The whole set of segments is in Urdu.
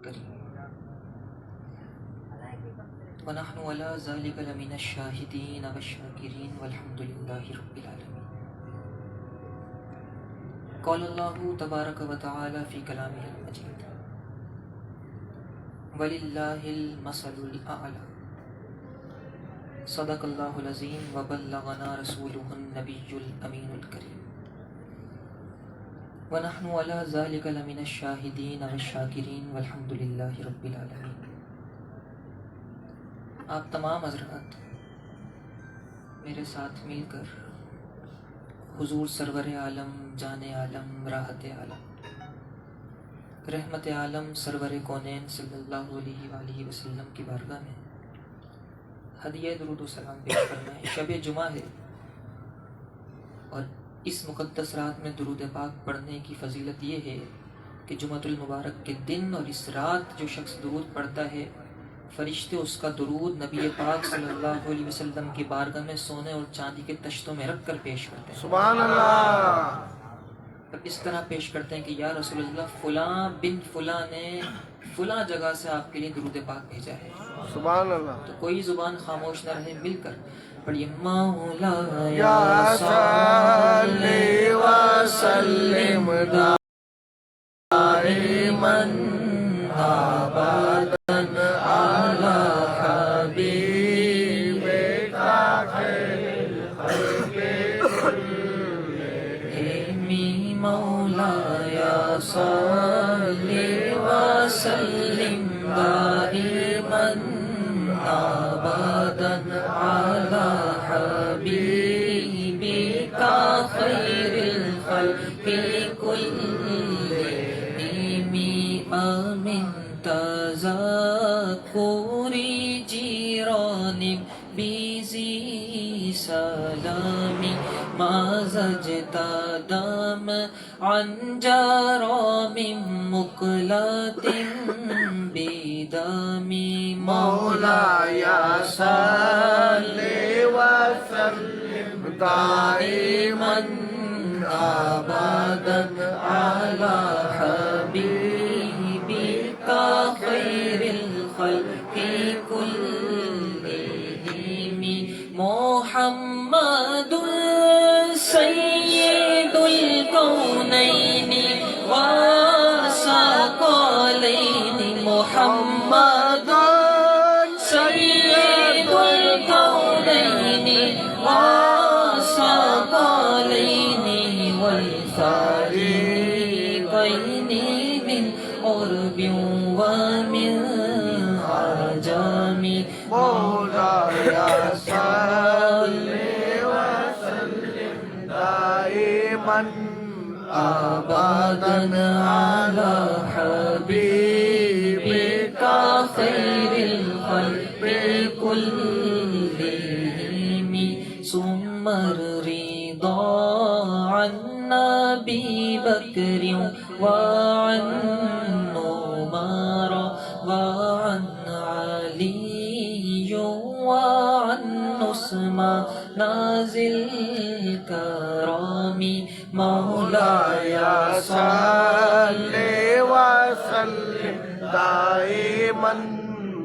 کریم ونحن على ذلك لمن الشاهدين والشاكرين والحمد لله رب العالمين. قال الله تبارك وتعالى في كلامه المجيد ولله المثل الأعلى. صدق الله العظيم وبلغنا رسوله النبي الأمين الكريم ونحن على ذلك لمن الشاهدين والشاكرين والحمد لله رب العالمين. آپ تمام حضرات میرے ساتھ مل کر حضور سرور عالم، جان عالم، راحت عالم، رحمت عالم سرور کونین صلی اللہ علیہ وآلہ وسلم کی بارگاہ میں ہدیہ درود و سلام پیش کرنا ہے. شب جمعہ ہے اور اس مقدس رات میں درود پاک پڑھنے کی فضیلت یہ ہے کہ جمعۃ المبارک کے دن اور اس رات جو شخص درود پڑھتا ہے فرشتے اس کا درود نبی پاک صلی اللہ علیہ وسلم کی بارگاہ میں سونے اور چاندی کے تشتوں میں رکھ کر پیش کرتے ہیں. سبحان اللہ. اور اس طرح پیش کرتے ہیں کہ یا رسول اللہ فلاں بن فلاں نے فلاں جگہ سے آپ کے لیے درود پاک بھیجا ہے. سبحان اللہ. تو کوئی زبان خاموش نہ رہے، مل کر پڑھیے مولا یا صلی وسلم دائما ابدا علی حبیبک خیر الخلق کلہم. مولا یا صلی وسلم دائما ابدا علی حبیبک خیر الخلق کلہم. من تذکر جیران بیزی سلامی ما زجت دم عن جرام مقلت بدم. مولاي صل وسلم دائما ابدا على حبيبك خير الخلق كلهم. محمد سيد الكونين والثقلين. محمد سيد الكونين والثقلين والفريقين من عرب ومن عجم. مولاي صل وسلم دائما ابدا على حبيبك خير الخلق كلهم. ثم الرضا عن أبي بكر وعن عمر وعن علي وعن عثمان ذي الكرم. مولاي صل وسلم دائما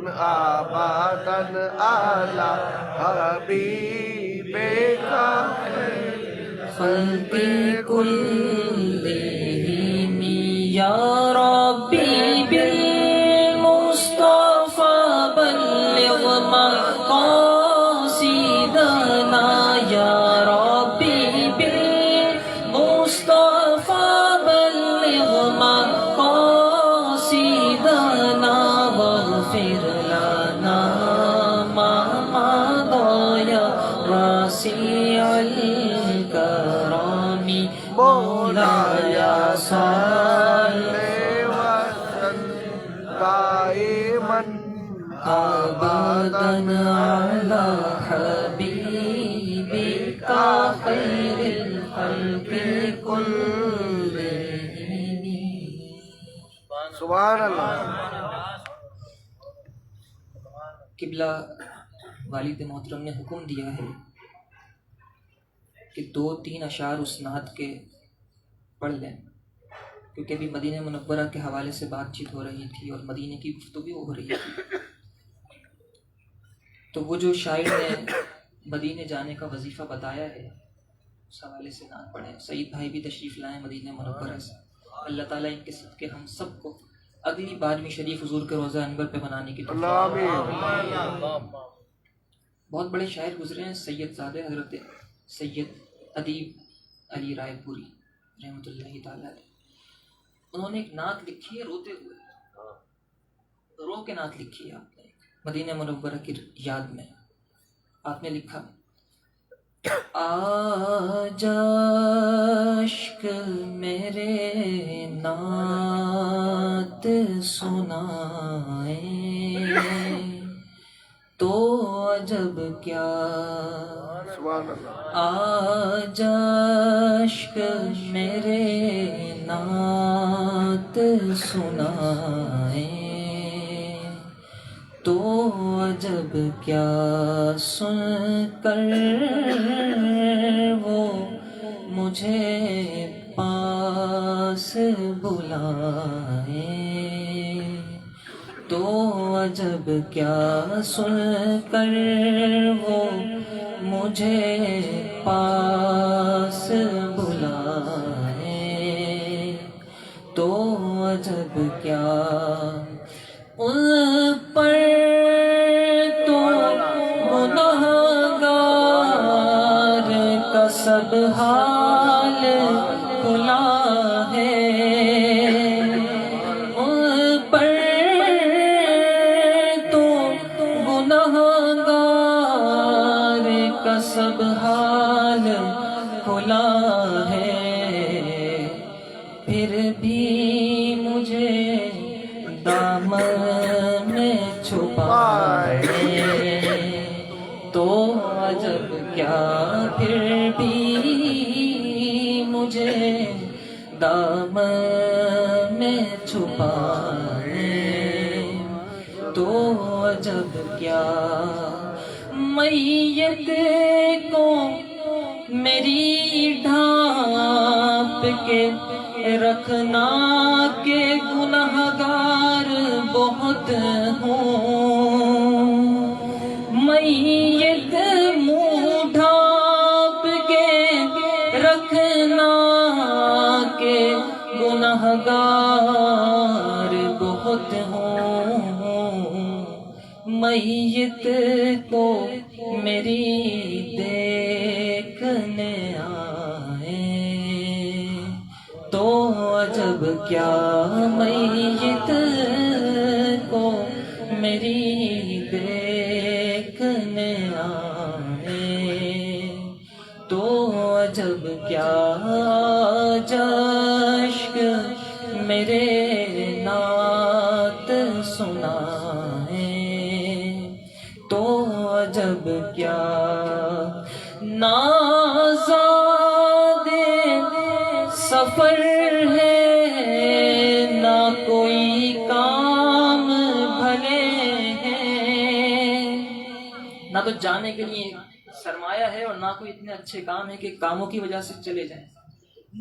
ابدا على حبيبك خلق كلهم. يا ربي بالمصطفى بلغ مقاصدنا. يا ربي بالمصطفى بلغ مقاصدنا واغفر لنا ما مضى يا واسع الكرم. مولاي صل وسلم دائما ابدا على حبيبك خير الخلق كلهم. سبحان اللہ. قبلہ والد محترم نے حکم دیا ہے کہ 2-3 اشعار اس نعت کے پڑھ لیں. کیونکہ ابھی مدینہ منورہ کے حوالے سے بات چیت ہو رہی تھی اور مدینہ کی گفتگو ہو رہی تھی، تو وہ جو شاعر نے مدینہ جانے کا وظیفہ بتایا ہے اس حوالے سے نعت پڑھیں۔ سعید بھائی بھی تشریف لائیں مدینہ منورہ سے، اللہ تعالیٰ ان کے صدقے ہم سب کو اگلی 12ویں شریف حضور کے روضہ انور پہ بنانے کی توفیق۔ بہت بڑے شاعر گزرے ہیں، سید زادہ حضرت سید ادیب علی رائے پوری رحمۃ اللہ تعالیٰ علیہ، انہوں نے ایک نعت لکھی ہے روتے ہوئے، رو کے نعت لکھی ہے آپ نے مدینہ منورہ کی یاد میں۔ آپ نے لکھا آج اشک میرے نعت سنائیں تو عجب کیا، آج اشک میرے نعت سنائیں تو عجب کیا، سن کر وہ مجھے پاس بلائیں تو عجب کیا، سن کر وہ مجھے پاس بلائیں تو عجب کیا، ان پر تو گنہگار کا سب حال کھلا ہے، ان پر تو گنہگار کا سب حال کھلا ہے، پھر بھی مجھے دامن میں چھپائے تو عجب کیا، پھر بھی مجھے دامن میں چھپائے تو عجب کیا، میت کو میری ڈھانپ کے رکھنا کہ گنہگار بہت ہوں، میت منہ ڈھانپ کے رکھنا کہ گنہگار بہت ہوں، میت کو میری دیکھنے آئے تو عجب کیا، میت کو میری دیکھنے آئے تو عجب کیا، آج اشک میرے نعت سنائیں تو عجب کیا، نازاد سفر ہے نہ کوئی کام بھلے ہیں، نہ تو جانے کے لیے سرمایہ ہے اور نہ کوئی اتنے اچھے کام ہے کہ کاموں کی وجہ سے چلے جائیں،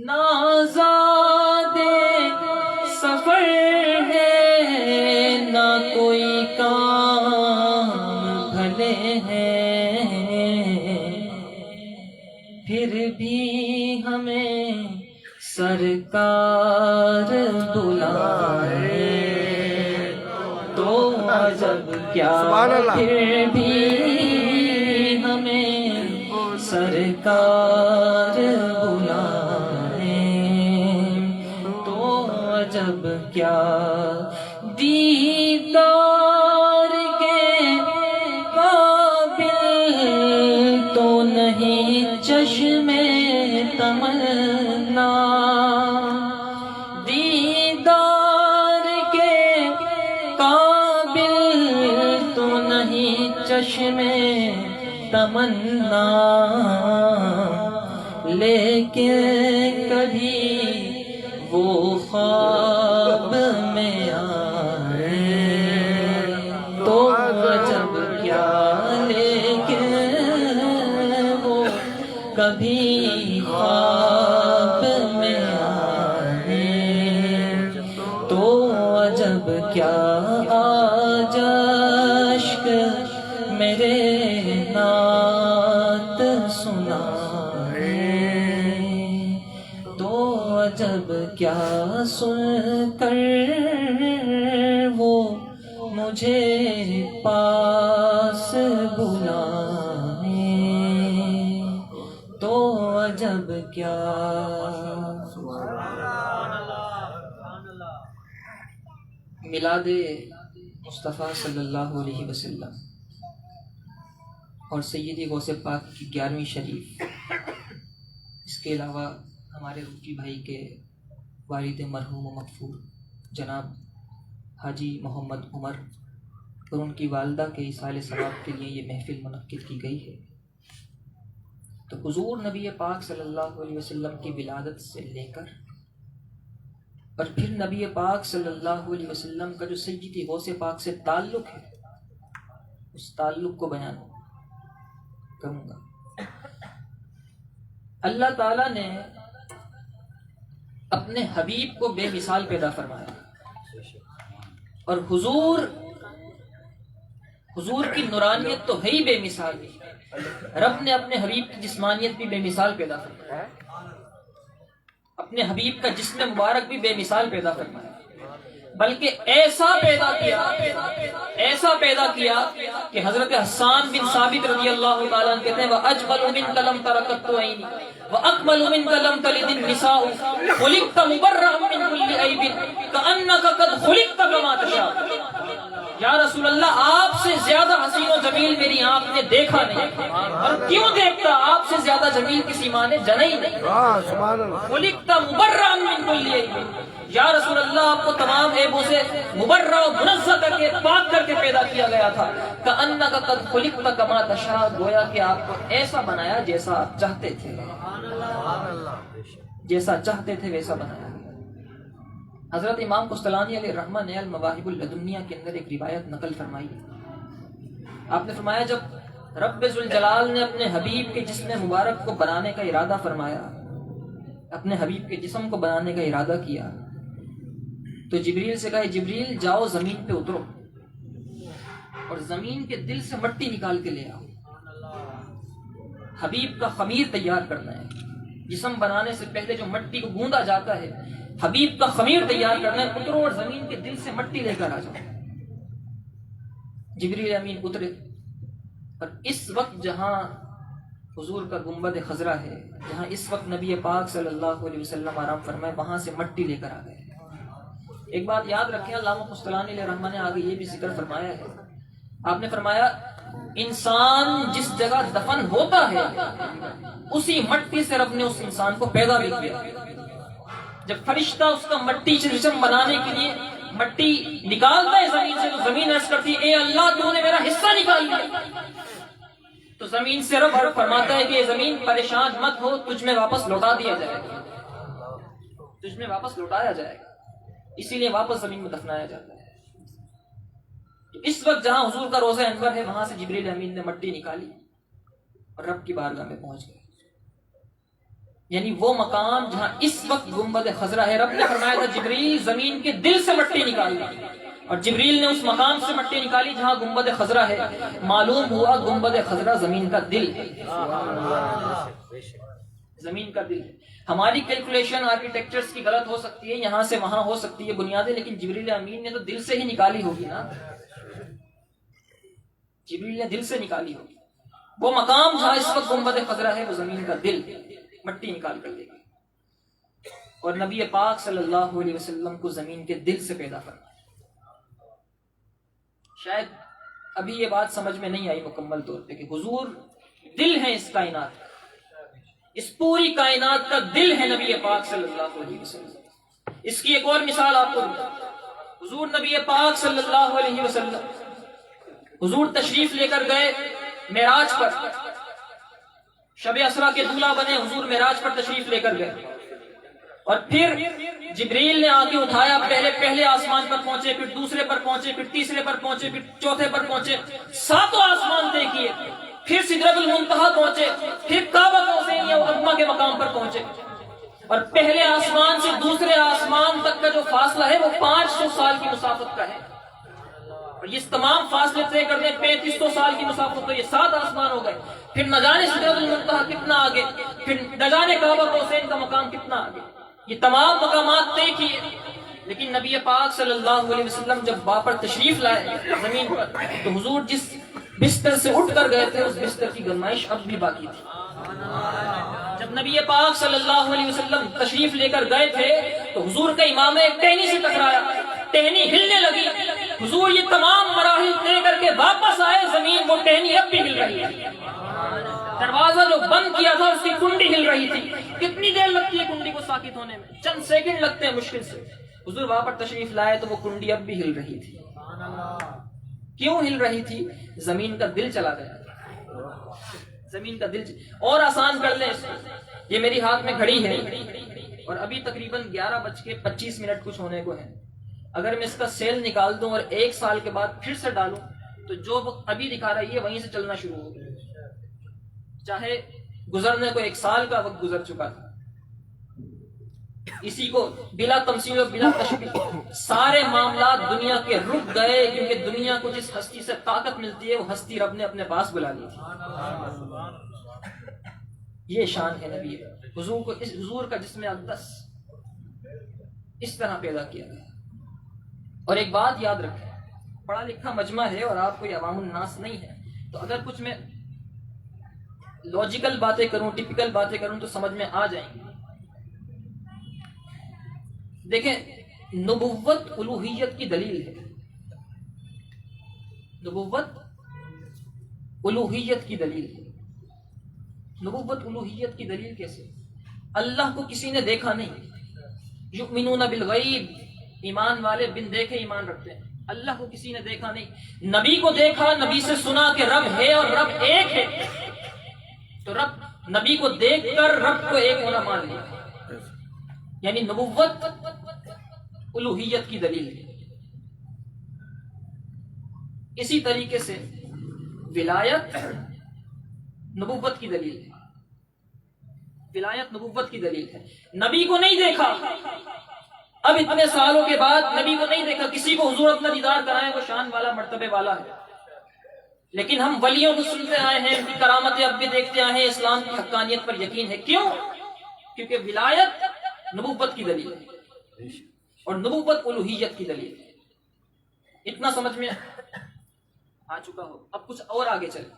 نازاد سفر ہے نہ کوئی کام بھلے ہیں، پھر بھی ہمیں سرکار بلائے تو عجب کیا، پھر بھی ہمیں سرکار بلائے تو عجب کیا، دیدار کے قابل تو نہیں چشم تمنا، دیدار کے قابل تو نہیں چشم تمنا، لیکن کبھی وہ خواب میں آئے تو عجب کیا، لیکن وہ کبھی خواب میں آئے آج اشک میرے نعت سنائے تو عجب کیا سن کر وہ مجھے پاس بلائے تو عجب کیا. میلاد مصطفیٰ صلی اللہ علیہ وسلم اور سیدی غوث پاک کی 11ویں شریف، اس کے علاوہ ہمارے روکی بھائی کے والد مرحوم و مغفور جناب حاجی محمد عمر اور ان کی والدہ کے ایصال ثواب کے لیے یہ محفل منعقد کی گئی ہے. تو حضور نبی پاک صلی اللہ علیہ وسلم کی ولادت سے لے کر اور پھر نبی پاک صلی اللہ علیہ وسلم کا جو سیدی غوث پاک سے تعلق ہے، اس تعلق کو بیان کروں گا. اللہ تعالیٰ نے اپنے حبیب کو بے مثال پیدا فرمایا اور حضور کی نورانیت تو ہے ہی بے مثال. رب نے اپنے حبیب کی جسمانیت بھی بے مثال پیدا فرمایا، اپنے حبیب کا جسم مبارک بھی بے مثال پیدا فرمایا، بلکہ ایسا پیدا کیا کہ حضرت حسان بن ثابت رضی اللہ تعالیٰ عنہ کہتے ہیں وَأَجْمَلُ مِنْكَ لَمْ تَرَ قَطُّ عَيْنِي وَأَكْمَلُ مِنْكَ لَمْ تَلِدِ النِّسَاءُ خُلِقْتَ مُبَرَّأً مِنْ كُلِّ عَيْبٍ كَأَنَّكَ قَدْ خُلِقْتَ كَمَا تَشَاءُ. یا رسول اللہ، آپ سے زیادہ حسین و جمیل میری آنکھ نے دیکھا نہیں، اور کیوں دیکھتا؟ آپ سے زیادہ جمیل کسی ماں نے جنا ہی نہیں. خُلِقْتَ مُبَرَّأً مِنْ كُلِّ عَيْبٍ. یا رسول اللہ، آپ کو تمام عیبوں سے مبرہ و منزہ کر کے پاک کر کے پیدا کیا گیا تھا. کأنک قد خلقت کما تشاء، گویا کہ آپ کو ایسا بنایا جیسا آپ چاہتے تھے، جیسا چاہتے تھے ویسا بنایا. حضرت امام قسطلانی علیہ الرحمہ نے المواہب اللدنیہ کے اندر ایک روایت نقل فرمائی. آپ نے فرمایا جب رب ذوالجلال نے اپنے حبیب کے جسم مبارک کو بنانے کا ارادہ فرمایا، اپنے حبیب کے جسم کو بنانے کا ارادہ کیا، تو جبریل سے کہا جبریل جاؤ زمین پہ اترو اور زمین کے دل سے مٹی نکال کے لے آؤ. حبیب کا خمیر تیار کرنا ہے. جسم بنانے سے پہلے جو مٹی کو گوندا جاتا ہے، حبیب کا خمیر تیار کرنا ہے. اترو اور زمین کے دل سے مٹی لے کر آ جاؤ. جبریل امین اترے اور اس وقت جہاں حضور کا گنبد خضرا ہے، جہاں اس وقت نبی پاک صلی اللہ علیہ وسلم آرام فرمائے، وہاں سے مٹی لے کر آ گئے. ایک بات یاد رکھیں، علامہ قسطلانی علیہ الرحمہ نے آگے یہ بھی ذکر فرمایا ہے. آپ نے فرمایا انسان جس جگہ دفن ہوتا ہے اسی مٹی سے رب نے اس انسان کو پیدا بھی کیا. جب فرشتہ اس کا مٹی سے جسم بنانے کے لیے مٹی نکالتا ہے زمین سے، تو زمین عرض کرتی ہے اے اللہ تو نے میرا حصہ نکال دیا. تو زمین سے رب فرماتا ہے کہ زمین پریشان مت ہو، تجھ میں واپس لوٹا دیا جائے گا، تجھ میں واپس لوٹایا جائے گا. اسی لیے واپس زمین میں دفنایا جاتا ہے. تو اس وقت جہاں حضور کا روضہ انور ہے، وہاں سے جبریل امین نے مٹی نکالی اور رب کی بارگاہ میں پہنچ گئے. یعنی وہ مقام جہاں اس وقت گنبد خضرا ہے، رب نے فرمایا تھا جبریل زمین کے دل سے مٹی نکال لی، اور جبریل نے اس مقام سے مٹی نکالی جہاں گنبد خضرا ہے. معلوم ہوا گنبد خضرا زمین کا دل ہے، زمین کا دل ہے. ہماری کیلکولیشن آرکیٹیکچرز کی غلط ہو سکتی ہے، یہاں سے وہاں ہو سکتی ہے بنیادیں، لیکن جبریل امین نے تو دل سے ہی نکالی ہوگی نا. جبریل نے دل سے نکالی ہوگی. وہ مقام جہاں اس وقت گنبد خضرا ہے وہ زمین کا دل، مٹی نکال کر دے گی. اور نبی پاک صلی اللہ علیہ وسلم کو زمین کے دل سے پیدا فرمایا. شاید ابھی یہ بات سمجھ میں نہیں آئی مکمل طور پہ کہ حضور دل ہے اس کائنات، اس پوری کائنات کا دل ہے نبی پاک صلی اللہ علیہ وسلم. اس کی ایک اور مثال آپ کو دوں. حضور نبی پاک صلی اللہ علیہ وسلم حضور تشریف لے کر گئے معراج پر، شب اسرا کے دولہا بنے حضور معراج پر تشریف لے کر گئے، اور پھر جبریل نے آگے اٹھایا. پہلے آسمان پر پہنچے، پھر دوسرے پر پہنچے، پھر تیسرے پر پہنچے، پھر چوتھے پر پہنچے، 7 آسمان طے کیے، پھر سدرۃ المنتہا پہنچے، پھر کعبہ قوسین یا عظمہ کے مقام پر پہنچے. اور پہلے آسمان سے دوسرے آسمان تک کا جو فاصلہ ہے وہ 500 سال کی مسافت کا ہے. اور یہ تمام فاصلے طے کر دیں 3500 سال کی مسافت، تو یہ 7 آسمان ہو گئے، پھر نہ جانے سدرۃ المنتہا کتنا آگے، پھر نہ جانے کعبہ قوسین کا مقام کتنا آگے، یہ تمام مقامات طے کیے۔ لیکن نبی پاک صلی اللہ علیہ وسلم جب باپر تشریف لائے زمین پر، تو حضور جس بستر سے اٹھ کر گئے تھے اس بستر کی گرمائش اب بھی باقی تھی۔ جب نبی پاک صلی اللہ علیہ وسلم تشریف لے کر گئے تھے تو حضور کا امامہ ایک ٹہنی سے ٹکرایا، ٹہنی ہلنے لگی، حضور یہ تمام مراحل طے کر کے واپس آئے، زمین وہ ٹہنی اب بھی ہل رہی ہے، دروازہ جو بند کیا تھا اس کی کنڈی ہل رہی تھی۔ کتنی دیر لگتی ہے کنڈی کو ساکت ہونے میں؟ چند سیکنڈ لگتے ہیں مشکل سے۔ حضور وہاں پر تشریف لائے تو وہ کنڈی اب بھی ہل رہی تھی۔ کیوں ہل رہی تھی؟ زمین کا دل چلا گیا، زمین کا دل اور آسان کر لیں اس کو، یہ میری ہاتھ میں گھڑی ہے اور ابھی تقریباً 11:25 کچھ ہونے کو ہے۔ اگر میں اس کا سیل نکال دوں اور 1 سال کے بعد پھر سے ڈالوں تو جو وقت ابھی دکھا رہی ہے وہیں سے چلنا شروع ہو گیا، چاہے گزرنے کو 1 سال کا وقت گزر چکا تھا۔ اسی کو بلا تمثیل و بلا تشبیہ سارے معاملات دنیا کے رک گئے، کیونکہ دنیا کو جس ہستی سے طاقت ملتی ہے وہ ہستی رب نے اپنے پاس بلا لی تھی۔ یہ شان ہے نبی حضور کو، اس حضور کا جسم اقدس اس طرح پیدا کیا گیا۔ اور ایک بات یاد رکھیں، پڑھا لکھا مجمع ہے اور آپ کوئی عوام الناس نہیں ہے، تو اگر کچھ میں لاجیکل باتیں کروں، ٹپیکل باتیں کروں تو سمجھ میں آ جائیں گی۔ دیکھیں، نبوت الوہیت کی دلیل ہے، نبوت الوہیت کی دلیل ہے۔ نبوت الوہیت کی دلیل کیسے؟ اللہ کو کسی نے دیکھا نہیں، یؤمنون بالغیب، ایمان والے بن دیکھے ایمان رکھتے ہیں، اللہ کو کسی نے دیکھا نہیں۔ نبی کو دیکھا، نبی سے سنا کہ رب ہے اور رب ایک ہے، تو رب نبی کو دیکھ کر رب کو ایک ہونا مان لیا، یعنی نبوت الوہیت کی دلیل ہے۔ اسی طریقے سے ولایت نبوت کی دلیل ہے، ولایت نبوت کی دلیل ہے۔ نبی کو نہیں دیکھا، اب اتنے سالوں کے بعد نبی کو نہیں دیکھا، کسی کو حضور اپنا دیدار کرائے وہ شان والا مرتبے والا ہے، لیکن ہم ولیوں کو سنتے آئے ہیں، ان کی کرامتیں اب بھی دیکھتے آئے ہیں، اسلام کی حقانیت پر یقین ہے۔ کیوں؟ کیونکہ ولایت نبوت کی دلیل ہے اور نبوت الوہیت کی دلیل ہے۔ اتنا سمجھ میں آ چکا ہو، اب کچھ اور آگے چلیں۔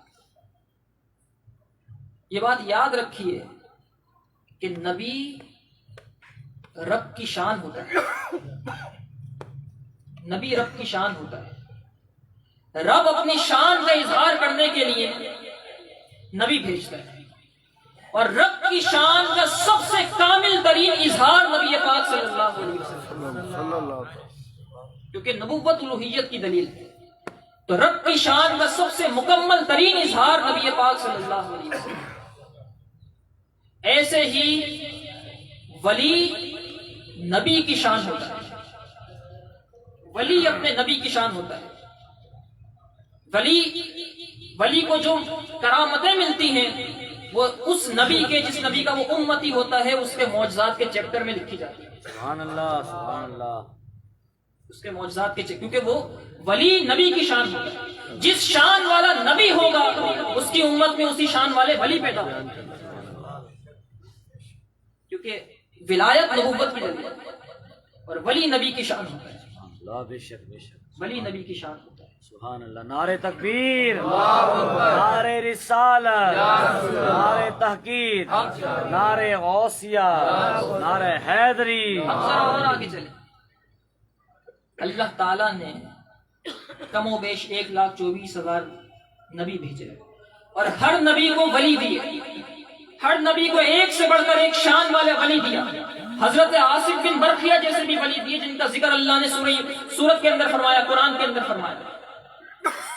یہ بات یاد رکھیے کہ نبی رب کی شان ہوتا ہے، نبی رب کی شان ہوتا ہے، رب اپنی شان کا اظہار کرنے کے لیے نبی بھیجتا ہے، اور رب کی شان کا سب سے کامل ترین اظہار نبی پاک صلی اللہ علیہ وسلم، کیونکہ نبوت الوہیت کی دلیل ہے، تو رب کی شان کا سب سے مکمل ترین اظہار نبی پاک صلی اللہ علیہ وسلم۔ ایسے ہی ولی نبی کی شان ہوتا ہے، ولی اپنے نبی کی شان ہوتا ہے۔ ولی کو جو کرامتیں ملتی ہیں وہ اس نبی کے، جس نبی کا وہ امتی ہوتا ہے، اس کے معجزات کے چیپٹر میں لکھی جاتی ہے۔ سبحان اللہ، سبحان اللہ۔ اس کے معجزات کے کیونکہ وہ ولی نبی کی شان ہوتا ہے، جس شان والا نبی ہوگا اس کی امت میں اسی شان والے ولی پیدا ہوں گے، کیونکہ ولایت نبوت کی دلیل ہے اور ولی نبی کی شان ہوتا ہے، اللہ، بے شک بے شک، ولی نبی کی شان ہوتا ہے۔ سبحان اللہ۔ نعرہ تکبیر، نعرہ رسالت، نعرہ تحقیق، نعرہ غوثیہ، نعرہ حیدری۔ اب ذرا اور آگے چلیں۔ اللہ تعالیٰ نے کم و بیش 1,24,000 نبی بھیجے اور ہر نبی کو ولی دیے، ہر نبی کو ایک سے بڑھ کر ایک شان والے ولی دیا۔ حضرت آصف بن برقیہ جیسے بھی ولی دیے جن کا ذکر اللہ نے سورت کے اندر فرمایا، قرآن کے اندر فرمایا،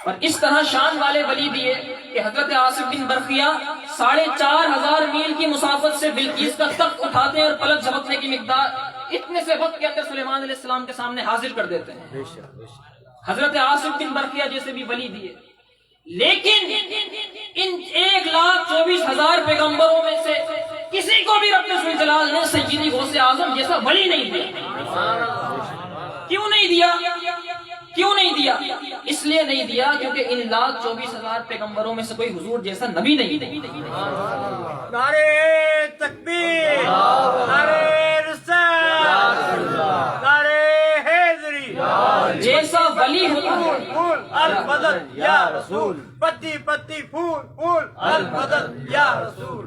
اور اس طرح شان والے ولی دیے کہ حضرت آصف بن برقیہ 4,500 میل کی مسافت سے بلقیس کا تخت اٹھاتے ہیں اور پلک جھپکنے کی مقدار اتنے سے وقت کے اندر سلیمان علیہ السلام کے سامنے حاضر کر دیتے ہیں۔ بے شک بے شک۔ حضرت آصف بن برقیہ جیسے بھی ولی دیے، لیکن ان 1,24,000 پیغمبروں میں سے کسی کو بھی رب ذوالجلال نے سیدی غوث اعظم جیسا ولی نہیں دیا۔ کیوں نہیں دیا؟ کیوں نہیں دیا؟ اس لیے نہیں دیا کیونکہ ان 1,24,000 پیغمبروں میں سے کوئی حضور جیسا نبی نہیں. نعرے تکبیر، نعرے رسالت، نعرے حیدری، جیسا ولی ہوتا ہے پھول المدد یا رسول، پتی پتی پھول پھول المدد یا رسول.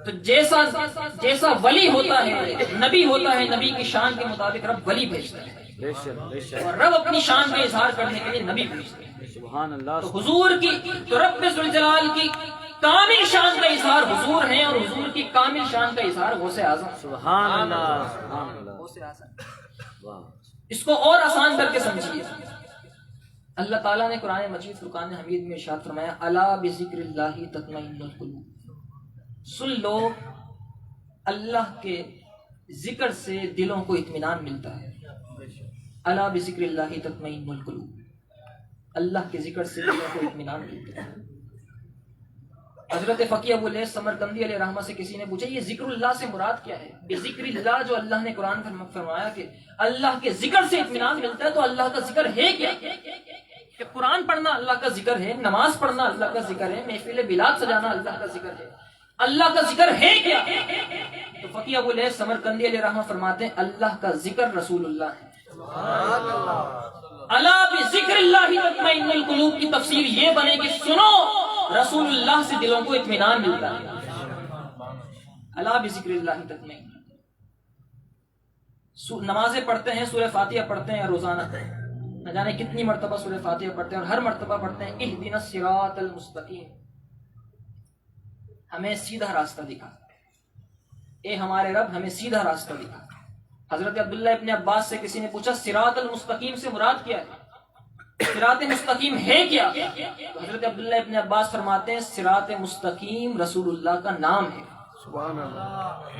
تو جیسا ولی ہوتا ہے، نبی ہوتا ہے، نبی کی شان کے مطابق رب ولی بھیجتا ہے، بے شک بے شک، اور رب اپنی شان کا اظہار کرنے کے لیے نبی بھیجتا ہے. سبحان اللہ. تو حضور کی، تو رب ذوالجلال کی کامل شان کا اظہار حضور ہے، اور حضور کی کامل شان کا اظہار غوث اعظم. سبحان اللہ سبحان اللہ. غوث اعظم. واہ. اس کو اور آسان کر کے سمجھیے. اللہ تعالیٰ نے قرآن مجید فرقان حمید میں ارشاد فرمایا الا بذکر اللہ تطمئن القلوب. سن لو، اللہ کے ذکر سے دلوں کو اطمینان ملتا ہے. الا بذکر اللہ تطمئن القلوب، اللہ کے ذکر سے دلوں کو اطمینان ملتا ہے. حضرت فقیہ ابو لیث سمرقندی علیہ رحمہ سے کسی نے پوچھا یہ ذکر اللہ سے مراد کیا ہے؟ بذکر اللہ جو اللہ نے قرآن میں فرمایا کہ اللہ کے ذکر سے اطمینان ملتا ہے، تو اللہ کا ذکر ہے کیا؟ کہ قرآن پڑھنا اللہ کا ذکر ہے، نماز پڑھنا اللہ کا ذکر ہے، محفل بلاد سجانا اللہ کا ذکر ہے، اللہ کا ذکر ہے کیا؟ تو فقیہ ابو لیث سمرقندی علیہ رحمہ فرماتے ہیں اللہ کا ذکر رسول اللہ ہے. الا بذکر اللہ تطمئن القلوب کی تفسیر یہ بنے کہ سنو، رسول اللہ سے دلوں کو اطمینان ملتا ہے. الا بذکر اللہ تطمئن. نمازیں پڑھتے ہیں، سورہ فاتحہ پڑھتے ہیں روزانہ، نہ جانے کتنی مرتبہ سورہ فاتحہ پڑھتے ہیں، اور ہر مرتبہ پڑھتے ہیں اہدنا الصراط المستقیم، ہمیں سیدھا راستہ دکھا، اے ہمارے رب ہمیں سیدھا راستہ دکھا. حضرت عبداللہ ابن عباس سے کسی نے پوچھا صراط المستقیم سے مراد کیا ہے؟ صراط مستقیم ہے کیا؟ تو حضرت عبداللہ ابن عباس فرماتے ہیں صراط مستقیم رسول اللہ کا نام ہے. سبحان اللہ.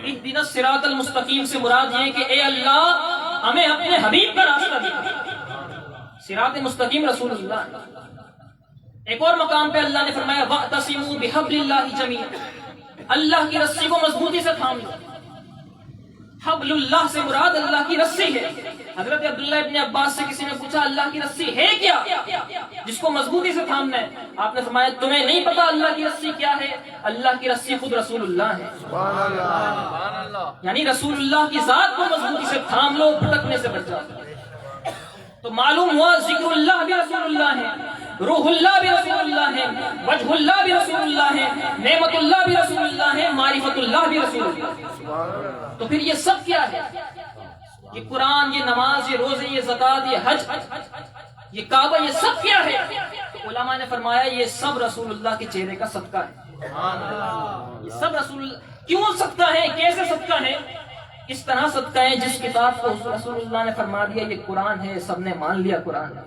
اہدنا الصراط المستقیم سے مراد یہ ہے کہ اے اللہ ہمیں اپنے حبیب کا راستہ دکھا. صراط مستقیم رسول اللہ. ایک اور مقام پہ اللہ نے فرمایا وَاعْتَصِمُوا بِحَبْلِ اللَّهِ جَمِيعًا، اللہ کی رسی کو مضبوطی سے تھام لو. حبل اللہ سے مراد اللہ کی رسی ہے. حضرت عبداللہ ابن عباس سے کسی نے پوچھا اللہ کی رسی ہے کیا جس کو مضبوطی سے تھامنا ہے؟ آپ نے فرمایا تمہیں نہیں پتا اللہ کی رسی کیا ہے؟ اللہ کی رسی خود رسول اللہ ہے. سبحان اللہ. یعنی رسول اللہ کی ذات کو مضبوطی سے تھام لو، بھٹکنے سے بچ جاؤ. تو معلوم ہوا ذکر اللہ بھی رسول اللہ ہے، روح اللہ بھی رسول اللہ ہے، وجہ اللہ بھی رسول اللہ ہے، نعمت اللہ بھی رسول اللہ ہے، معرفت اللہ بھی رسول اللہ ہے. تو پھر یہ سب کیا ہے؟ یہ قرآن، یہ نماز، یہ روزے، یہ زکوٰۃ، یہ حج، یہ کعبہ، یہ سب کیا ہے؟ تو علماء نے فرمایا یہ سب رسول اللہ کے چہرے کا صدقہ ہے. یہ سب رسول اللہ. کیوں صدقہ ہے؟ کیسے صدقہ ہے؟ اس طرح صدقہ ہے جس کتاب کو رسول اللہ نے فرما دیا یہ قرآن ہے، سب نے مان لیا قرآن ہے.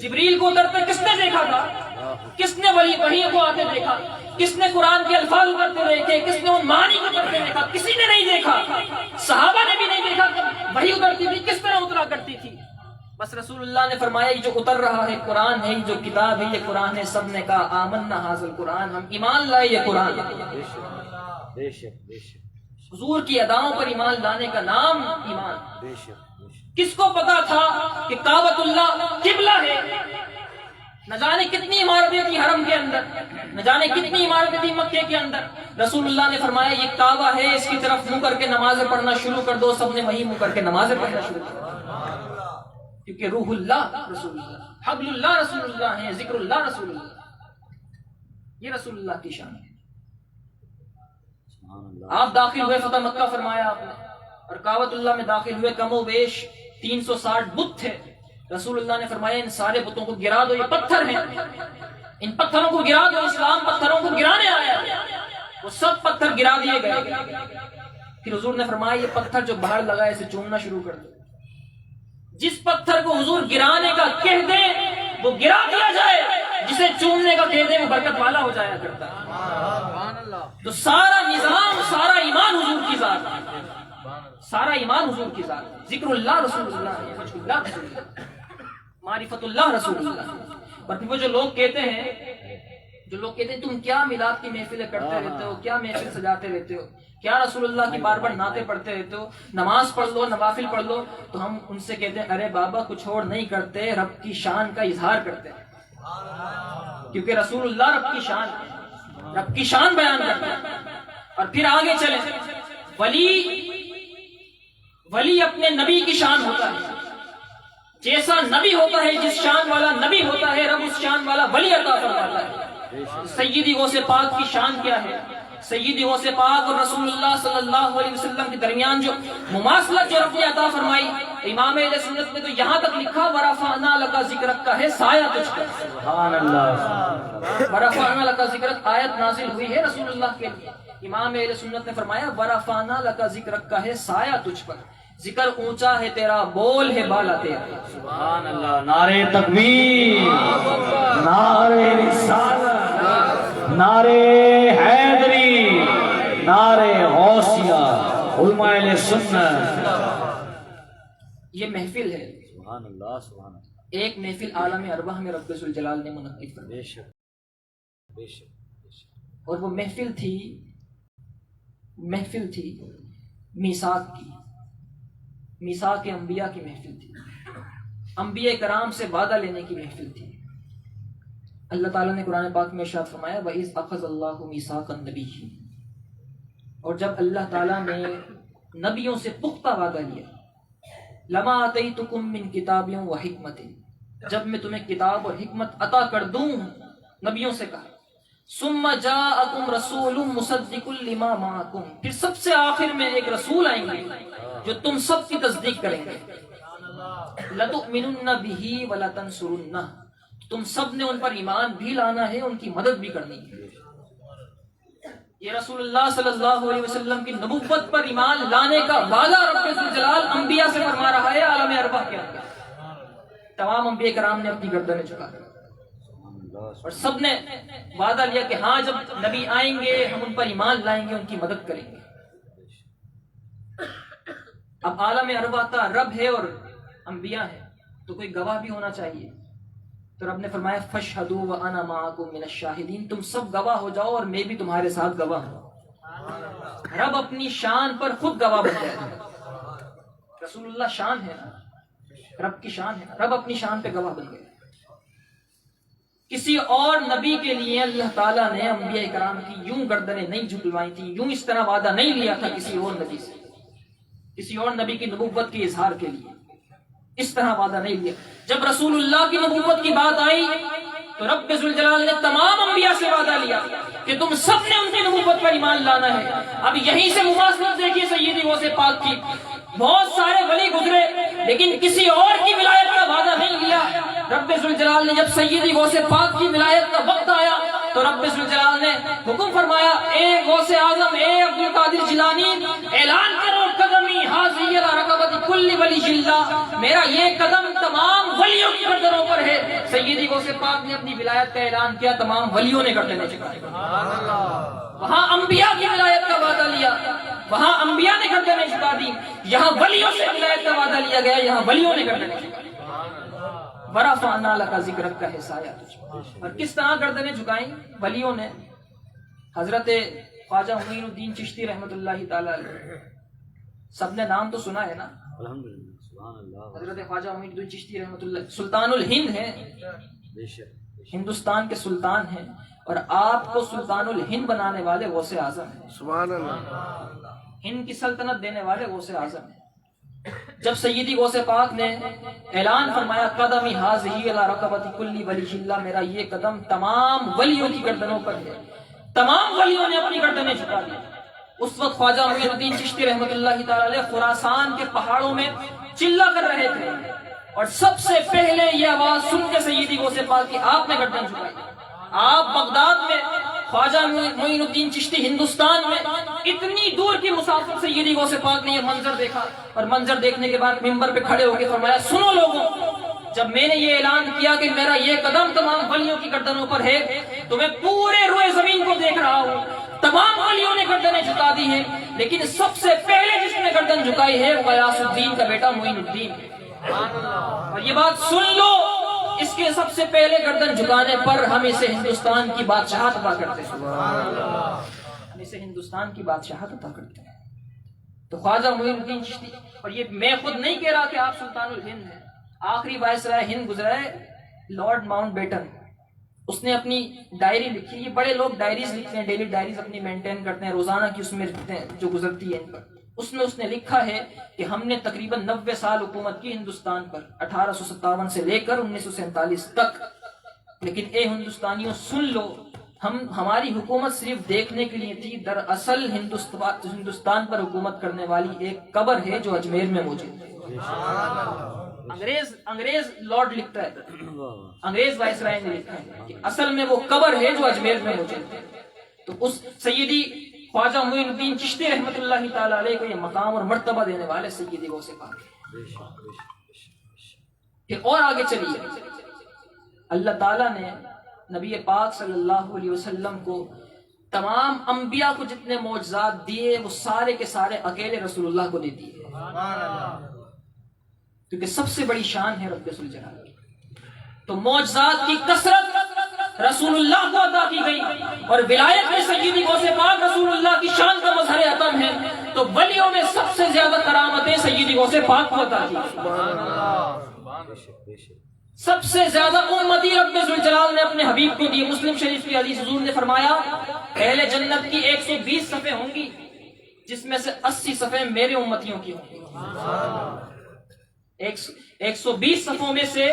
جبریل کو اترتے کس نے دیکھا تھا؟ کس نے وحی کو آتے دیکھا؟ کس نے قرآن کے الفاظ اترتے دیکھے؟ کس نے ان معانی کو پڑھتے دیکھا؟ کسی نے نہیں دیکھا. صحابہ نے بھی نہیں دیکھا وحی اترتی تھی کس طرح اترا کرتی تھی. بس رسول اللہ نے فرمایا یہ جو اتر رہا ہے قرآن ہے، یہ جو کتاب ہے یہ قرآن ہے. سب نے کہا آمنا ھذا القرآن، ہم ایمان لائے یہ قرآن. بے شک بے شک. حضور کی اداؤں پر ایمان لانے کا نام ایمان. بے شک. کس کو پتا تھا کہ کعبۃ اللہ قبلہ ہے؟ نہ جانے کتنی عمارتیں تھی حرم کے اندر، نہ جانے کتنی عمارتیں تھی مکے کے اندر. رسول اللہ نے فرمایا یہ کعبہ ہے، اس کی طرف منہ کر کے نمازیں پڑھنا شروع کر دو. سب نے وہی منہ کر کے نمازیں پڑھنا شروع کر دو، کیونکہ روح اللہ رسول اللہ، حبل اللہ رسول اللہ ہے، ذکر اللہ رسول اللہ. یہ رسول اللہ کی شان ہے. آپ داخل ہوئے فتح مکہ فرمایا آپ نے، اور کعبۃ اللہ میں داخل ہوئے، کم و بیش 360 بت تھے. رسول اللہ نے فرمایا ان سارے بتوں کو گرا دو، یہ پتھر ہیں، ان پتھروں کو گرا دو. اسلام پتھروں کو گرانے آیا. وہ سب پتھر گرا دیے گئے. پھر حضور نے فرمایا یہ پتھر جو باہر لگا ہے اسے چومنا شروع کر دو. جس پتھر کو حضور گرانے کا کہہ دے وہ گرا دیا جائے، جسے چومنے کا کہہ دے وہ برکت والا ہو جایا کرتا ہے. تو سارا نظام، سارا ایمان حضور کی ذات ہے، سارا ایمان حضور کی ذات ہے. ذکر اللہ رسول اللہ ہے، وجہ اللہ رسول اللہ، معرفت اللہ رسول اللہ. اور پھر وہ جو لوگ کہتے ہیں جو لوگ کہتے ہیں تم کیا میلاد کی محفلیں کرتے رہتے ہو، کیا محفل سجاتے رہتے ہو، کیا رسول اللہ کی بار بار نعتیں پڑھتے رہتے ہو، نماز پڑھ لو، نوافل پڑھ لو، تو ہم ان سے کہتے ہیں ارے بابا کچھ اور نہیں کرتے، رب کی شان کا اظہار کرتے ہیں، کیونکہ رسول اللہ رب کی شان ہے، رب کی شان بیان کرتے ہیں۔ اور پھر آگے چلیں، ولی اپنے نبی کی شان ہوتا ہے، جیسا نبی ہوتا ہے، جس شان والا نبی ہوتا ہے، رب اس شان والا ولی عطا فرماتا ہے۔ سیدی غوث پاک کی شان کیا ہے؟ سیدی غوث پاک اور رسول اللہ صلی اللہ علیہ وسلم کے درمیان جو مماثلت جو رب نے عطا فرمائی، امام اہل سنت نے تو یہاں تک لکھا وَرَفَعْنَا لَكَ ذِكْرَكَ کا ہے سایہ تجھ پر۔ سبحان اللہ۔ وَرَفَعْنَا لَكَ ذِكْرَكَ آیت نازل ہوئی ہے رسول اللہ کے لیے۔ امام اہل سنت نے فرمایا وَرَفَعْنَا لَكَ ذِكْرَكَ کا ہے سایہ تجھ پر، ذکر اونچا ہے تیرا، بول ہے بالا تیرا۔ سبحان اللہ۔ نعرہ تکبیر، نعرہ رسالت، نعرہ حیدری، نعرہ غوثیہ، علماء اہل سنت۔ یہ محفل ہے، سبحان اللہ، سبحان اللہ۔ ایک محفل عالم ارواح میں رب ذوالجلال نے منعقد کر دی، بے شک، بے شک، بے شک۔ اور وہ محفل تھی میثاق کی، میثاق انبیاء کی محفل تھی، انبیاء کرام سے وعدہ لینے کی محفل تھی۔ اللہ تعالیٰ نے قرآن پاک میں ارشاد فرمایا وَإِذْ أَخَذَ اللَّهُ مِيثَاقَ النَّبِيِّينَ، اور جب اللہ تعالیٰ نے نبیوں سے پختہ وعدہ لیا، لَمَا آتَيْتُكُم مِّن كِتَابٍ وَحِكْمَةٍ، جب میں تمہیں کتاب اور حکمت عطا کر دوں، نبیوں سے کہا، ثُمَّ جَاءَكُمْ رَسُولٌ مُصَدِّقٌ لِمَا مَعَكُمْ، پھر سب سے آخر میں ایک رسول آئیں گے جو تم سب کی تصدیق کریں گے، لَتُؤْمِنُنَّ بِهِ وَلَتَنْصُرُنَّهُ، تم سب نے ان پر ایمان بھی لانا ہے، ان کی مدد بھی کرنی ہے۔ یہ رسول اللہ صلی اللہ علیہ وسلم کی نبوت پر ایمان لانے کا وعدہ رب ذوالجلال انبیاء سے فرما رہا ہے عالم ارواح کے اندر۔ تمام انبیاء کرام نے اپنی گردنیں جھکا دی اور سب نے وعدہ لیا کہ ہاں جب نبی آئیں گے ہم ان پر ایمان لائیں گے، ان کی مدد کریں گے۔ اب عالم ارواح کا رب ہے اور انبیاء ہے تو کوئی گواہ بھی ہونا چاہیے، تو رب نے فرمایا فَاشْهَدُوا وَأَنَا مَعَكُم مِّنَ الشَّاهِدِينَ، تم سب گواہ ہو جاؤ اور میں بھی تمہارے ساتھ گواہ ہوں۔ رب اپنی شان پر خود گواہ بن جائے گا، رسول اللہ شان ہے نا، رب کی شان ہے، رب اپنی شان پہ گواہ بن گئے۔ کسی اور نبی کے لیے اللہ تعالیٰ نے انبیاء کرام کی یوں گردنیں نہیں جھکلوائی تھی، یوں اس طرح وعدہ نہیں لیا تھا کسی اور نبی سے، کسی اور نبی کی نبوت کے اظہار کے لیے اس طرح وعدہ نہیں لیا۔ جب رسول اللہ کی نبوت کی بات آئی تو رب ذوالجلال نے تمام انبیاء سے وعدہ لیا کہ تم سب نے ان کی نبوت پر ایمان لانا ہے۔ اب یہیں سے مماثلت دیکھیے سیدی غوث پاک کی، بہت سارے ولی گزرے لیکن کسی اور کی ولایت کا وعدہ نہیں لیا۔ رب ذوالجلال نے جب سیدی غوث پاک کی ولایت کا وقت آیا تو رب ذوالجلال نے حکم فرمایا اے غوث اعظم، اے عبد القادر جیلانی، اعلان کرو قدمی حاضی علی رقبت کل ولی اللہ، میرا یہ قدم تمام ولیوں کی گردنوں پر ہے۔ سیدی غوث پاک نے اپنی ولایت کا اعلان کیا، تمام ولیوں نے گردنیں جھکائیں۔ وہاں انبیاء کی ولایت کا وعدہ لیا، وہاں انبیاء نے گردنیں جھکا دی، یہاں ولیوں سے ولایت کا وعدہ لیا گیا، یہاں ولیوں نے گردنیں جھکائی۔ وَرَفَعْنَا لَكَ ذِكْرَكَ کا ہے سایہ تجھ پر، اور کس طرح گردنیں جھکائیں ولیوں نے؟ حضرت خواجہ معین الدین چشتی رحمۃ اللہ تعالی علیہ، سب نے نام تو سنا ہے نا، الحمدللہ، سبحان اللہ۔ حضرت خواجہ معین الدین چشتی رحمۃ اللہ سلطان الہند ہیں، بے شک، ہندوستان کے سلطان ہیں، اور آپ کو سلطان الہند بنانے والے غوث اعظم ہیں، سبحان اللہ۔ ہند کی سلطنت دینے والے غوث اعظم ہیں۔ جب سیدی غوث پاک نے اعلان فرمایا قدمی حاضی علی رقبت کل ولی اللہ، میرا یہ قدم تمام ولیوں کی گردنوں پر ہے، تمام ولیوں نے اپنی گردنیں جھکا دی۔ اس وقت خواجہ معین الدین چشتی رحمۃ اللہ تعالی علیہ خراسان کے پہاڑوں میں چلا کر رہے تھے، اور سب سے پہلے یہ آواز سن کے سیدی غوث پاک کی آپ نے گردن جھکائی۔ آپ بغداد میں، خواجہ معین الدین چشتی ہندوستان میں، اتنی دور کی مسافت سیدی غوث پاک نے یہ منظر دیکھا، اور منظر دیکھنے کے بعد منبر پہ کھڑے ہو کے فرمایا سنو لوگوں، جب میں نے یہ اعلان کیا کہ میرا یہ قدم تمام ولیوں کی گردنوں پر ہے تو میں پورے روئے زمین کو دیکھ رہا ہوں، تمام ولیوں نے گردنیں جھکا دی ہیں، لیکن سب سے پہلے جس نے گردن جھکائی ہے وہ غیاث الدین کا بیٹا معین الدین ہے۔ اور یہ بات سن لو اس کے سب سے پہلے گردن جھکانے پر ہم اسے ہندوستان کی بادشاہت عطا کرتے ہیں، ہم اسے ہندوستان کی بادشاہت عطا کرتے ہیں۔ تو خواجہ معین الدین چشتی، اور یہ میں خود نہیں کہہ رہا کہ آپ سلطان الہند ہیں، آخری وائسرائے ہند گزرا ہے لارڈ ماؤنٹ بیٹن، اس نے اپنی ڈائری لکھی، یہ بڑے لوگ ڈائریز لکھتے ہیں، ڈیلی ڈائریز اپنی مینٹین کرتے ہیں، روزانہ کی اس میں لکھتے ہیں جو گزرتی ہے ان پر، اس میں اس نے لکھا ہے کہ ہم نے تقریباً 90 سال حکومت کی ہندوستان پر، 1857 سے لے کر 1947 تک، لیکن اے ہندوستانیوں سن لو، ہماری حکومت صرف دیکھنے کے لیے تھی، دراصل ہندوستان پر حکومت کرنے والی ایک قبر ہے جو اجمیر میں موجود ہے۔ انگریز لارڈ لکھتا ہے، انگریز وائسرائے نے لکھا ہے کہ اصل میں وہ قبر ہے جو اجمیر میں موجود ہے۔ تو اس سیدی خواجہ معین الدین چشتی رحمۃ اللہ تعالی علیہ کو یہ مقام اور مرتبہ دینے والے سیدی غوث پاک۔ پھر اور آگے چلیے، اللہ تعالیٰ نے نبی پاک صلی اللہ علیہ وسلم کو تمام انبیاء کو جتنے معجزات دیے وہ سارے کے سارے اکیلے رسول اللہ کو دے دیے، کیونکہ سب سے بڑی شان ہے رب ذوالجلال کی۔ تو معجزات کی کثرت رسول اللہ کو عطا کی گئی، اور ولایت میں سیدی غوث پاک رسول اللہ کی شان کا مظہر عتم ہے، تو ولیوں میں سب سے زیادہ کرامتیں سیدی غوث پاک کو عطا کی گئی۔ سب سے زیادہ امتی رب ذوالجلال نے اپنے حبیب کو دی۔ مسلم شریف کی حدیث حضور نے فرمایا اہل جنت کی 120 صفیں ہوں گی، جس میں سے 80 صفیں میرے امتیوں کی ہوں گی۔ 120 صفوں میں سے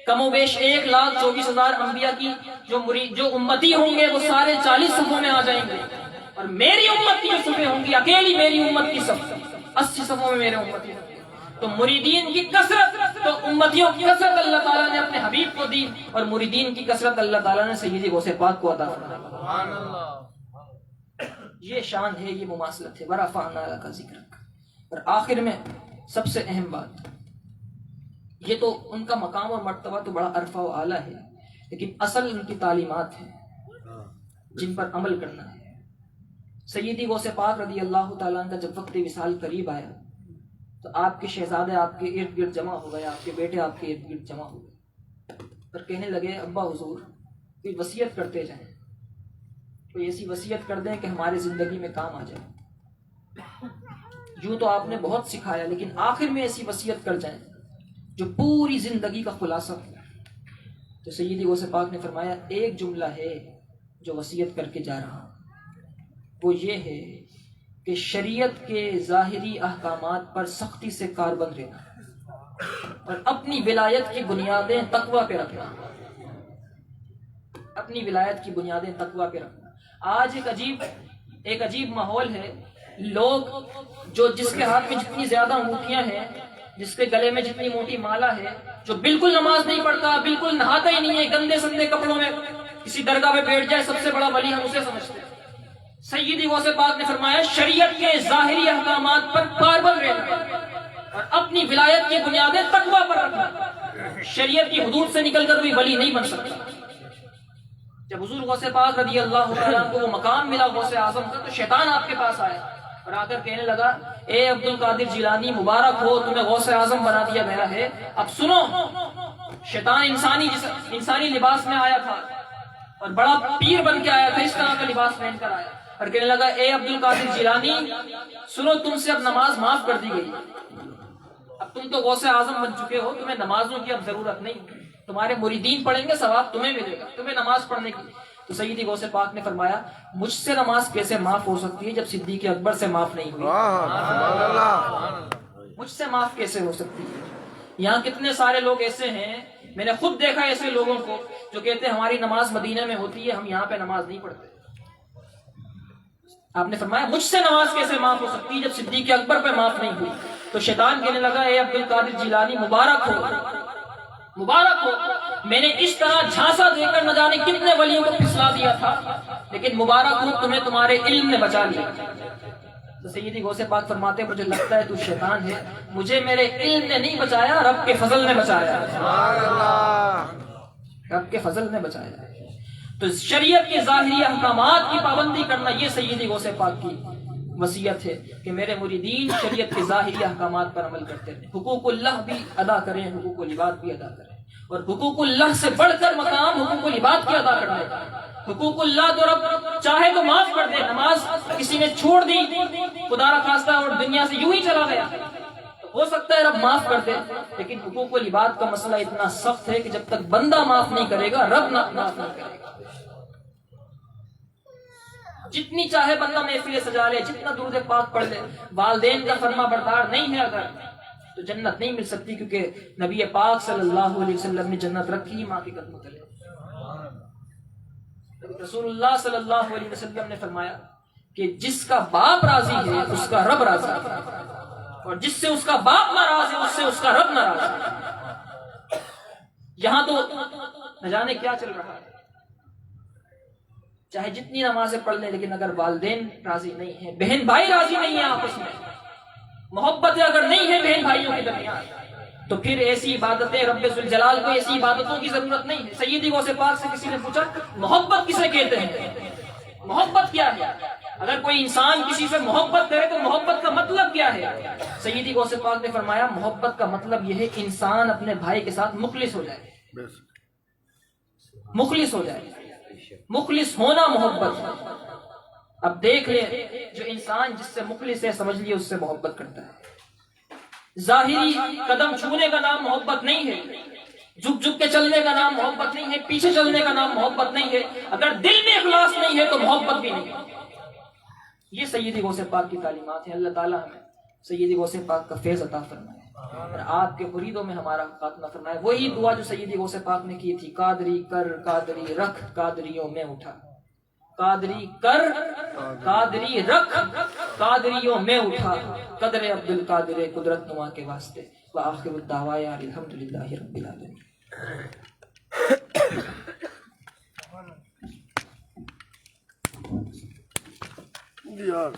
کم و بیش 1,24,000 انبیاء کی جو امتی ہوں گے وہ سارے 40 صفوں میں آ جائیں گے، اور میری امت کی جو صفیں ہوں گی، اکیلی میری امت کی صف 80 صفوں میں میرے امتی ہوں گے۔ تو مریدین کی کثرت، تو امتیوں کی کثرت اللہ تعالیٰ نے اپنے حبیب کو دی، اور مریدین کی کثرت اللہ تعالیٰ نے سیدی غوث پاک کو عطا فرمائی۔ یہ شان ہے، یہ مماثلت ہے، ورفعنا لک ذکرک۔ اور آخر میں سب سے اہم بات، یہ تو ان کا مقام اور مرتبہ تو بڑا عرفہ و اعلیٰ ہے، لیکن اصل ان کی تعلیمات ہیں جن پر عمل کرنا ہے۔ سیدی غوث پاک رضی اللہ تعالیٰ عنہ کا جب وقت وصال قریب آیا تو آپ کے شہزادے آپ کے ارد گرد جمع ہو گئے، آپ کے بیٹے آپ کے ارد گرد جمع ہو گئے، اور کہنے لگے ابا حضور کوئی وصیت کرتے جائیں، کوئی ایسی وصیت کر دیں کہ ہمارے زندگی میں کام آ جائے۔ یوں تو آپ نے بہت سکھایا، لیکن آخر میں ایسی وصیت کر جائیں جو پوری زندگی کا خلاصہ ہو۔ تو سیدی غوث پاک نے فرمایا ایک جملہ ہے جو وصیت کر کے جا رہا ہوں، وہ یہ ہے کہ شریعت کے ظاہری احکامات پر سختی سے کاربند رہنا، اور اپنی ولایت کی بنیادیں تقوی پہ رکھنا، اپنی ولایت کی بنیادیں تقوی پہ رکھنا۔ آج ایک عجیب ماحول ہے، لوگ جس کے ہاتھ میں جتنی زیادہ انگوٹھیاں ہیں، جس کے گلے میں جتنی موٹی مالا ہے، جو بالکل نماز نہیں پڑھتا، بالکل نہاتا ہی نہیں ہے، گندے سندے کپڑوں میں کسی درگاہ پہ بیٹھ جائے سب سے بڑا ولی ہم اسے سمجھتے ہیں۔ سیدی غوث پاک نے فرمایا شریعت کے ظاہری احکامات پر کاربند رہنا، اور اپنی ولایت کی بنیادیں تقوی پر رکھنا۔ شریعت کی حدود سے نکل کر کوئی ولی نہیں بن سکتا۔ جب حضور غوث پاک رضی اللہ تعالیٰ عنہ کو وہ مقام ملا غوث اعظم کا، تو شیطان آپ کے پاس آیا اور آ کر کہنے لگا اے عبد القادر جیلانی مبارک ہو، تمہیں غوث اعظم بنا دیا گیا ہے۔ اب سنو، شیطان انسانی لباس میں آیا تھا اور بڑا پیر بن کے آیا تھا، اس طرح کا لباس پہن کر آیا، اور کہنے لگا اے عبد القادر جیلانی سنو، تم سے اب نماز معاف کر دی گئی، اب تم تو غوث اعظم بن چکے ہو، تمہیں نمازوں کی اب ضرورت نہیں، تمہارے مریدین پڑھیں گے، ثواب تمہیں ملے گا، تمہیں نماز پڑھنے کی۔ تو سیدی غوث پاک نے فرمایا مجھ سے نماز کیسے معاف ہو سکتی ہے جب صدیق اکبر سے معاف نہیں ہوئی؟ مجھ سے معاف کیسے ہو سکتی ہے؟ یہاں کتنے سارے لوگ ایسے ہیں، میں نے خود دیکھا ایسے لوگوں کو جو کہتے ہیں ہماری نماز مدینہ میں ہوتی ہے، ہم یہاں پہ نماز نہیں پڑھتے۔ آپ نے فرمایا مجھ سے نماز کیسے معاف ہو سکتی ہے جب صدیق اکبر پہ معاف نہیں ہوئی؟ تو شیطان کہنے لگا اے عبد القادر جیلانی مبارک ہو، مبارک ہو، میں نے اس طرح جھانسا دے کر نہ جانے کتنے ولیوں کو پھسلا دیا تھا، لیکن مبارک ہو تمہیں تمہارے علم نے بچا لیا۔ تو سیدی غوث پاک فرماتے مجھے لگتا ہے تو شیطان ہے، مجھے میرے علم نے نہیں بچایا، رب کے فضل نے بچایا، رب کے فضل نے بچایا۔ تو شریعت کے ظاہری احکامات کی پابندی کرنا یہ سیدی غوث پاک کی وصیت ہے کہ میرے مریدین شریعت کے ظاہری احکامات پر عمل کرتے رہیں، حقوق اللہ بھی ادا کریں، حقوق العباد بھی ادا کریں، اور حقوق اللہ سے بڑھ کر مقام حقوق العباد کی ادا کرنے کا. حقوق اللہ تو رب چاہے تو معاف کر دے. نماز کسی نے چھوڑ دی خدا را خواستہ اور دنیا سے یوں ہی چلا گیا, ہو سکتا ہے رب معاف کر دے, لیکن حقوق العباد کا مسئلہ اتنا سخت ہے کہ جب تک بندہ معاف نہیں کرے گا رب معاف نہیں کرے گا. جتنی چاہے بندہ محفلیں سجا لے, جتنا درود پاک پڑھ لے, والدین کا فرما بردار نہیں ہے اگر تو جنت نہیں مل سکتی, کیونکہ نبی پاک صلی اللہ علیہ وسلم نے جنت رکھی ماں کے قدموں تلے. رسول اللہ صلی اللہ علیہ وسلم نے فرمایا کہ جس کا باپ راضی ہے اس کا رب راضی ہے, اور جس سے اس کا باپ ناراض ہے اس سے اس کا رب ناراض ہے. یہاں تو نہ جانے کیا چل رہا ہے, چاہے جتنی نمازیں پڑھ لیں لیکن اگر والدین راضی نہیں ہیں, بہن بھائی راضی نہیں ہیں, آپس میں محبت اگر نہیں ہے بہن بھائیوں کے درمیان, تو پھر ایسی عبادتیں رب ذوالجلال کو ایسی عبادتوں کی ضرورت نہیں ہے. سیدی غوث پاک سے کسی نے پوچھا محبت کسے کہتے ہیں, محبت کیا ہے؟ اگر کوئی انسان کسی سے محبت کرے تو محبت کا مطلب کیا ہے؟ سیدی غوث پاک نے فرمایا محبت کا مطلب یہ ہے کہ انسان اپنے بھائی کے ساتھ مخلص ہو جائے, مخلص ہو جائے. مخلص ہونا محبت. اب دیکھ لیں جو انسان جس سے مخلص ہے سمجھ لیے اس سے محبت کرتا ہے. ظاہری قدم چھونے کا نام محبت نہیں ہے, جھک جھک کے چلنے کا نام محبت نہیں ہے, پیچھے چلنے کا نام محبت نہیں ہے. اگر دل میں اخلاص نہیں ہے تو محبت بھی نہیں ہے. یہ سیدی غوث پاک کی تعلیمات ہیں. اللہ تعالیٰ ہمیں سیدی غوث پاک کا فیض عطا فرمائے اور آپ کے مریدوں میں ہمارا خاتمہ فرمائے. وہی دعا جو سیدی غوث پاک نے کی تھی, قادری کر قادری رکھ قادریوں میں اٹھا, قادری کر قادری رکھ قادریوں میں اٹھا, قدر عبد القادر قدرت نما کے واسطے. وآخر الدعوایا الحمدللہ رب العالمین. یار